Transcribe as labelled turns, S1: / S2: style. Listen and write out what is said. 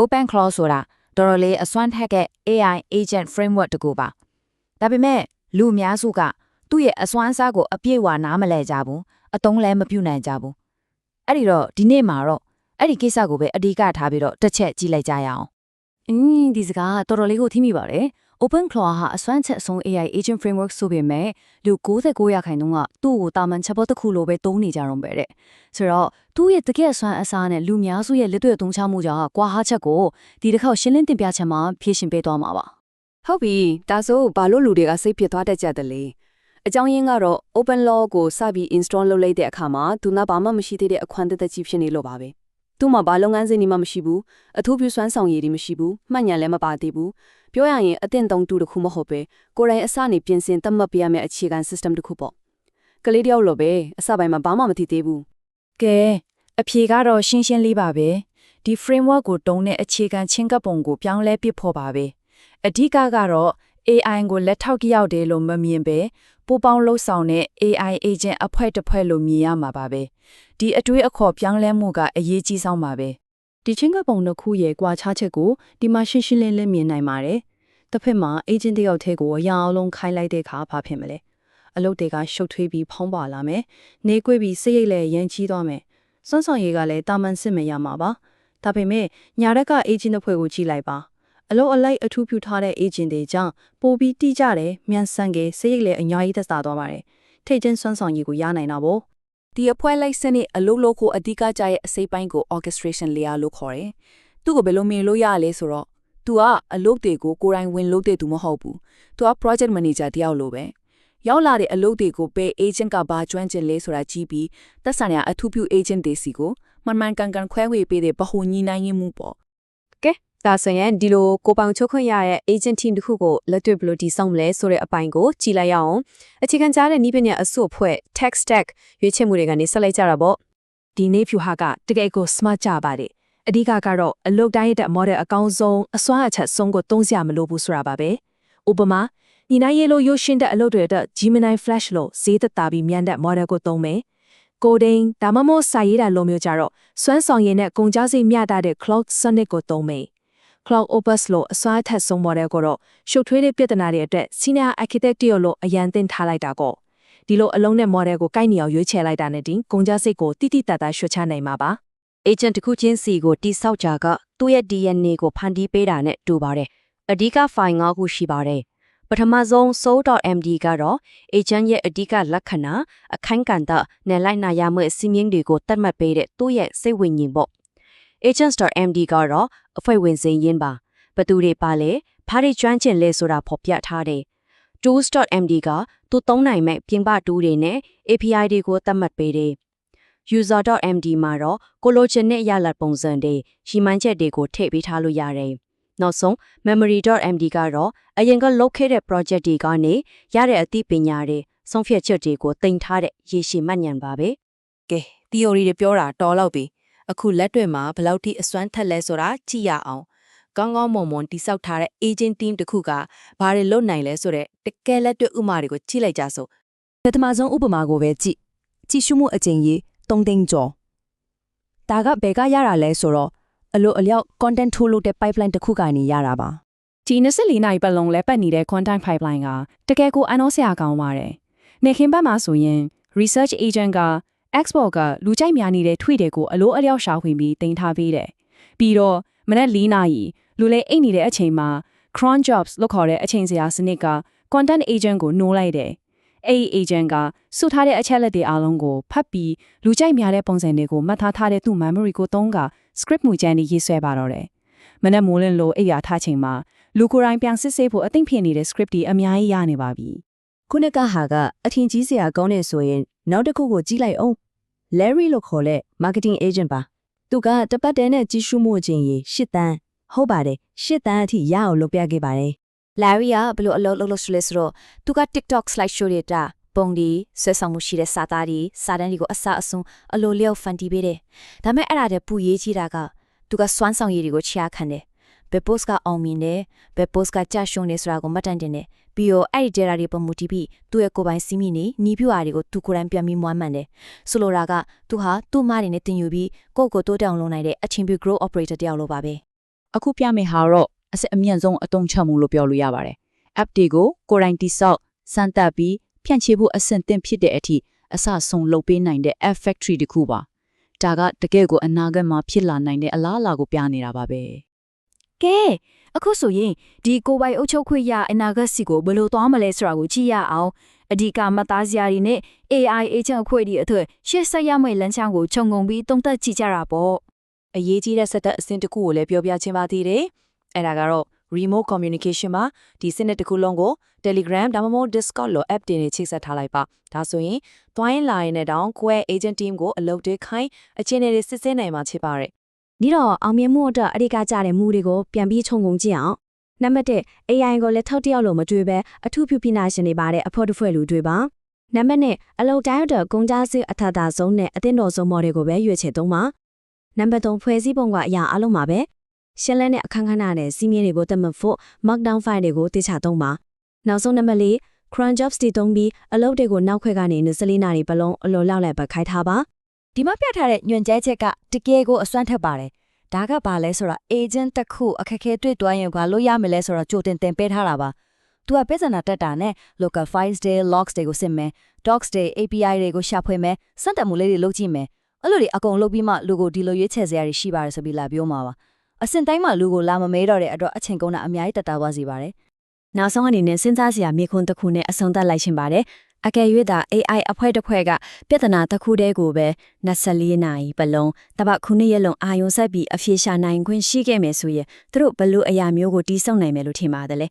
S1: Open Claw ဆိုတာတော်တော်လေးအစွမ်းထက်က AI agent framework တကူပါဒါပေမဲ့လူအများစုကသူ့ရဲ့အစွမ်းအစားကိုအပြည့်အဝနားမလည်ကြဘူးအသုံးလည်းမပြုနိုင်ကြဘူးအဲ့ဒီတော့ဒီနေ့မှာတော့အဲ့ဒီကိစ္စကိုပဲအဓိကထားပြီးတော့တစ်ချက်ကြည့်လိုက်ကြရအောင်
S2: ဒီစကားတော်တော်လေးကိုထိမိပါတယ် Open Claw ဟာအစွမ်းချက်အဆုံး AI agent framework ဆိုပေမဲ့လူ69%ကသူ့ကိုတာမန် chatbot တစ်ခုလိုပဲသုံးနေကြတော့ပဲတဲ့ဆိုတော့သူ့ရဲ့တကယ်အစွမ်းအစားနဲ့လူများစုရဲ့လက်တွေ့အသုံးချမှုကြောင့်ကွာဟာချက်ကိုဒီတစ်ခေါက်ရှင်းလင်းတင်ပြချက်မှာဖြည့်ရှင်ပေးသွားမှာပါ
S3: ဟုတ်ပြီဒါဆိုဘာလို့လူတွေကစိတ်ဖြစ်သွားတတ်ကြတယ်လဲအကြောင်းရင်းကတော့ Open Law ကိုစပြီး install လုပ်လိုက်တဲ့အခါမှာသူကဘာမှမရှိသေးတဲ့အခွင့်အရေးကြီးဖြစ်နေလို့ပါပဲသူ့မှာဘာလုပ်ငန်းစဉ်တွေမှမရှိဘူးအထူးပြုစွမ်းဆောင်ရည်တွေမရှိဘူးမှတ်ဉာဏ်လည်းမပါသေးဘူးပြောရရင်အသင့်သုံးတူတစ်ခုမဟုတ်ပဲကိုယ်တိုင်အစနေပြင်ဆင်သတ်မှတ်ပေးရမယ့်အခြေခံ system တစ်ခုပေါ့ကလေးတယောက်လိုပဲအစပိုင်းမှာဘာမှမသိသေးဘူး
S1: ကဲအဖြေကတော့ရှင်းရှင်းလေးပါပဲဒီ framework ကိုတုံးတဲ့အခြေခံချင်းကပ်ပုံကိုပြောင်းလဲပြဖို့ပါပဲအဓိကကတော့ AI ကိုလက်ထောက်ရောက်တယ်လို့မမြင်ပဲပိုပေါင်းလှုပ်ဆောင်တဲ့ AI agent အဖွဲ့တစ်ဖွဲ့လို့မြင်ရမှာပါပဲဒီအတွေးအခေါ်ပြောင်းလဲမှုကအရေးကြီးဆုံးပါပဲဒ
S2: ီချင်းကပုံတစ်ခုရဲ့ကွာခြားချက်ကိုဒီမှာရှင်းရှင်းလင်းလင်းမြင်နိုင်ပါတယ်တစ်ဖက်မှာ agent တယောက်ထဲကိုအရာအလုံးခိုင်းလိုက်တဲ့အခါဘာဖြစ်မလဲအလုပ်တွေကရှုပ်ထွေးပြီးဖောင်းပါလာမယ်နေကွေးပြီးစိတ်ရိတ်လည်းရမ်းကြီးသွားမယ်စွမ်းဆောင်ရည်ကလည်းတာမန်စစ်မရမှာပါဒါပေမဲ့ညာရက်က agent တစ်ဖွဲ့ကိုကြည့်လိုက်ပါအလုပ်အလိုက်အထူးပြုထားတဲ့ agent တွေကြောင့်ပိုပြီးတိကျတယ်မြန်ဆန်ကစိတ်ရိတ်လည်းအများကြီးသက်သာသွားပါတယ်ထိတ်ချင်းစွမ်းဆောင်ရည်ကိုရနိုင်တာပေါ့
S3: ဒီအဖွဲလိုက်စနစ်အလုပ်လုပ်ကိုအဓိကကြရဲ့အစိပ်ပိုင်းကို orchestration layer လို့ခေါ်တယ်။သူ့ကိုဘယ်လိုမြင်လို့ရလဲဆိုတော့ तू ကအလုပ်တွေကိုကိုယ်တိုင်ဝင်လုပ်တဲ့သူမဟုတ်ဘူး။ तू က project manager တယောက်လိုပဲ။ရောက်လာတဲ့အလုပ်တွေကိုပဲ agent ကဘာကျွမ်းကျင်လဲဆိုတာကြည့်ပြီးသက်ဆိုင်ရာအထူးပြု agent တွေစီကိုမှန်မှန်ကန်ကန်ခွဲဝေပေးတဲ့ဗဟိုညီနိုင်မှုပေါ့
S2: ။ကဲဒါဆိုရင်ဒီလိုကိုပောင်ချုပ်ခွင့်ရရဲ့ agent team တစ်ခုကိုလက်တွေ့ဘယ်လိုတည်ဆောက်မလဲဆိုတဲ့အပိုင်းကိုကြည့်လိုက်ရအောင်အခြေခံကြားတဲ့နည်းပညာအစုအဖွဲ့ tech stack ရွေးချယ်မှုတွေကနေဆက်လိုက်ကြတာပေါ့ဒ
S1: ီနေ့ဖြူဟာကတကယ်ကို smart ကြပါတယ်အဓိကကတော့အလုပ်တိုင်းတဲ့ model အကောင်းဆုံးအစွမ်းအချက်ဆုံးကိုသုံးစရာမလိုဘူးဆိုတာပါပဲဥပမာညီနိုင်ရေလိုရုပ်ရှင်တဲ့အလုပ်တွေအတွက် Gemini Flash လို့ဈေးသက်သာပြီးမြန်တဲ့ model ကိုသုံးမယ်coding ဒါမှမဟုတ်စာရေးတာလိုမျိုးကြတော့စွမ်းဆောင်ရည်နဲ့ကုန်ကြစိတ်မျှတတဲ့ Cloud Sonic ကိုသုံးမယ်Cloud Opus လို့အစွမ်းအထက်ဆုံး model ကိုတော့ရှုပ်ထွေးတဲ့ပြဿနာတွေအတွက် Senior Architect တယောက်လို့အရန်သင်ထားလိုက်တာကောဒီလိုအလုံးနဲ့ model ကိုကိုက်ညီအောင်ရွေးချယ်လိုက်တာနဲ့တင်ကုန်ကြစိတ်ကိုတိတိတတ်တာရွှေချနိုင်မှာပါ
S2: agent တစ်ခုချင်းစီကိုတိစောက်ကြကသူ့ရဲ့ DNA ကိုဖန်တီးပေးတာနဲ့တူပါတယ်အဓိက file ၅ခုရှိပါတယ်ပထမဆုံး soul.md ကတော့ agent ရဲ့အဓိကလက္ခဏာအခန်းကဏ္ဍနဲ့လိုက်နာရမယ့်စီမင်းတွေကိုတတ်မှတ်ပေးတဲ့သူ့ရဲ့စိတ်ဝိညာဉ်ပေါ့ agents.md ကတော့အဖွဲ့ဝင်စင်ရင်းပါဘသူတွေပါလဲဘာတွေကျွမ်းကျင်လဲဆိုတာဖော်ပြထားတယ် tools.md ကသူသုံးနိုင်မဲ့ပြင်ပ tool တွေနဲ့ API တွေကိုသတ်မှတ်ပေးတယ် user.md မှာတော့ကိုလိုချင်တဲ့ရလဒ်ပုံစံတွေရှီမှန်းချက်တွေကိုထည့်ပေးထားလို့ရတယ်နောက်ဆုံး memory.md ကတော့အရင်ကလုပ်ခဲ့တဲ့ project တွေကနေရတဲ့အသိပညာတွေဆုံးဖြတ်ချက်တွေကိုတင်ထားတဲ့ရည်ရှိမှတ်ဉာဏ်ပါပဲ
S1: ကဲ theory တွေပြောတာတော်တော့ပြီအခုလက်တွေ့မှာဘယ်လောက်ထိအစွမ်းထက်လဲဆိုတာကြည့်ရအောင်ကောင်းကောင်းမွန်မွန်တိစောက်ထားတဲ့ agent team တစ်ခုကဘာတွေလုပ်နိုင်လဲဆိုတဲ့တကယ်လက်တွေ့ဥပမာတွေကိုကြည့်လိုက်ကြစို့ပထမဆုံးဥပမာကိုပဲကြည့်ရှုမှုအကျင့်ကြီး3သိန်းကျော်ဒါကဘယ်ကရတာလဲဆိုတော့အလိုအလျောက် content ထုတ်လုပ်တဲ့ pipeline တစ်ခုကနေရတာပါဒီ24နိုင်ပတ်လုံးလဲပတ်နေတဲ့ content pipeline ကတကယ်ကိုအနှောဆရာကောင်းပါတယ်နေခင်ဘက်မှာဆိုရင် research agent က export ကလူကြိုက်များနေတဲ့ tweet တွေကိုအလိုအလျောက်ရှာဖွေပြီးတင်ထားပေးတယ်ပြီးတော့မနေ့4နာရီလူလဲအိတ်နေတဲ့အချိန်မှာ cron jobs လို့ခေါ်တဲ့အချိန်စရာစနစ်က content agent ကိုနှိုးလိုက်တယ်အဲ့ဒီ agent ကစုထားတဲ့အချက်လက်တွေအားလုံးကိုဖတ်ပြီးလူကြိုက်များတဲ့ပုံစံတွေကိုမှတ်သားထားတဲ့သူ့ memory ကိုသုံးက script မူကြမ်းတွေရေးဆွဲပါတော့တယ်မနေ့မိုးလင်းလို့အိယာထားချိန်မှာလူကိုယ်တိုင်ပြန်စစ်ဆေးဖို့အသင့်ဖြစ်နေတဲ့ script တွေအများကြီးရနေပါပြီခုနကဟာကအထင်ကြီးစရာကောင်းနေဆိုရင်နောက်တစ်ခုကိုကြည့်လိုက်အောင် Larry လို့ခေါ်တဲ့ marketing agent ပါသူကတပတ်တည်းနဲ့ကြီးစုမှုအချင်းကြီး8တန်းဟုတ်ပါတယ်8တန်းအထိရအောင်လုပ်ပြခဲ့ပါတယ်
S2: Larry ကဘလို့အလုပ်လုပ်လို့ဆိုလဲဆိုတော့သူက TikTok slide show တွေတာပုံဒီဆွဲဆောင်မှုရှိတဲ့စာသားတွေစာတန်းတွေကိုအစအဆုံးအလိုလျောက်ဖန်တီးပေးတယ်ဒါပေမဲ့အဲ့ဒါတည်းပူရေးကြီးတာကသူကစွမ်းဆောင်ရည်တွေကိုချရာခံတယ်ဘယ် post ကအောင်မြင်တယ်ဘယ် post ကကြာရှုံးနေဆိုတာကိုမှတ်တမ်းတင်တယ်ပြီးတော့အဲ့ဒီ data တွေပုံမူတည်ပြီးသူ့ရဲ့ကိုယ်ပိုင်စီးမိနေနီးပြူအားတွေကိုသူကိုယ်တိုင်ပြန်ပြီးမွမ်းမံတယ်ဆိုလိုတာကသူဟာသူ့မားတွေနဲ့တင်ယူပြီးကိုယ့်ကိုတိုးတက်အောင်လုပ်နိုင်တဲ့အချင်းပြ grow operator တယောက်လိုပါပဲ
S4: အခုပြမယ့်ဟာတော့အစစ်အမြင့်ဆုံးအသုံးချမှုလို့ပြောလို့ရပါတယ် app တွေကိုကိုယ်တိုင်တိစောက်စမ်းသပ်ပြီးဖြန့်ချီဖို့အဆင့်သင့်ဖြစ်တဲ့အထိအစဆုံးလုပ်ပေးနိုင်တဲ့ app factory တစ်ခုပါဒါကတကယ်ကိုအနာဂတ်မှာဖြစ်လာနိုင်တဲ့အလားအလာကိုပြနေတာပါပဲ
S5: ကဲအခုဆိုရင်ဒီကိုပိုင်အုပ်ချုပ်ခွင့်ရအနာဂတ်စီကိုဘယ်လိုသွားမလဲဆိုတာကိုကြည့်ရအောင်အဓိကမှတ်သားစရာတွေနဲ့ AI agent အဖွဲ့ဒီအထွတ်ရှေ့ဆက်ရမယ့်လမ်းကြောင်းကိုခြုံငုံပြီးသုံးသပ်ကြည့်ကြတာပေါ့
S1: အရေးကြီးတဲ့ဆက်သက်အဆင့်တစ်ခုကိုလည်းပြောပြချင်ပါသေးတယ်အဲ့ဒါကတော့ remote communication မှာဒီစနစ်တစ်ခုလုံးကို Telegram ဒါမှမဟုတ် Discord လို app တွေနဲ့ချိတ်ဆက်ထားလိုက်ပါဒါဆိုရင်တွိုင်းလာရင်လည်းတောင်ကိုယ့်ရဲ့ agent team ကိုအလုပ်တွေခိုင်းအခြေအနေတွေစစ်ဆေးနိုင်မှာဖြစ်ပါတယ်
S2: ဒီတော့အောင်မြင်မှုအတွက်အဓိကကြတဲ့မူတွေကိုပြန်ပြီးခြုံငုံကြည့်အောင်နံပါတ်1 AI ကိုလည်းထောက်တယောက်လို့မတွေ့ပဲအထူးပြုပညာရှင်တွေပါတဲ့အဖို့တစ်ဖွဲ့လူတွေပါနံပါတ်2အလုပ်တိုင်းအတွက်ကုန်ကြစည်အထက်သာဆုံးနဲ့အသင့်တော်ဆုံး model ကိုပဲရွေးချယ်သုံးပါနံပါတ်3ဖွဲ့စည်းပုံကအရာအလုံးပါပဲရှင်းလင်းတဲ့အခန်းခဏနဲ့စီးမြင်တွေကိုတတ်မှတ်ဖို့ markdown file တွေကိုတိကျသုံးပါနောက်ဆုံးနံပါတ်4 cron jobs တွေသုံးပြီးအလုပ်တွေကိုနောက်ခွဲကနေ24နာရီပတ်လုံးအလိုလောက်လိုက်ပတ်ခိုင်းထားပါ
S5: ဒီမှာပြထားတဲ့ညွှန်ကြားချက်ကတကယ်ကိုအစွမ်းထက်ပါတယ်ဒါကဘာလဲဆိုတာ agent တစ်ခုအခက်အခဲတွေ့သွားရင်ဘာလို့ရမလဲဆိုတော့ကြိုတင်သင်ပေးထားတာပါသူကပြဿနာတက်တာနဲ့ local files တွေ logs တွေကိုစစ်မယ် docs တွေ API တွေကိုရှာဖွေမယ်စက်တမှုလေးတွေလုပ်ကြည့်မယ်အဲ့လိုတွေအကုန်လုပ်ပြီးမှလူကိုဒီလိုရွေးချယ်စရာတွေရှိပါတယ်ဆိုပြီးလာပြောမှာပါအစင်တိုင်းမှာလူကိုလာမမဲတော့တဲ့အတွက်အချိန်ကုန်တာအများကြီးတက်တာသွားစီပါတယ်
S2: နောက်ဆုံးအနေနဲ့စဉ်းစားစရာမိခွန်းတစ်ခုနဲ့အဆုံးသတ်လိုက်ရှင်ပါတယ်အကယ်၍သာ AI အဖွဲ့တစ်ဖွဲ့ကပြဿနာတစ်ခုတည်းကိုပဲ24နာရီပတ်လုံးတပတ်ခုနှစ်ရက်လုံးအာရုံစိုက်ပြီးအဖြေရှာနိုင်ခွင့်ရှိခဲ့မယ်ဆိုရင်သူတို့ဘလို့အရာမျိုးကိုတီးဆုံနိုင်မယ်လို့ထင်ပါတယ်လေ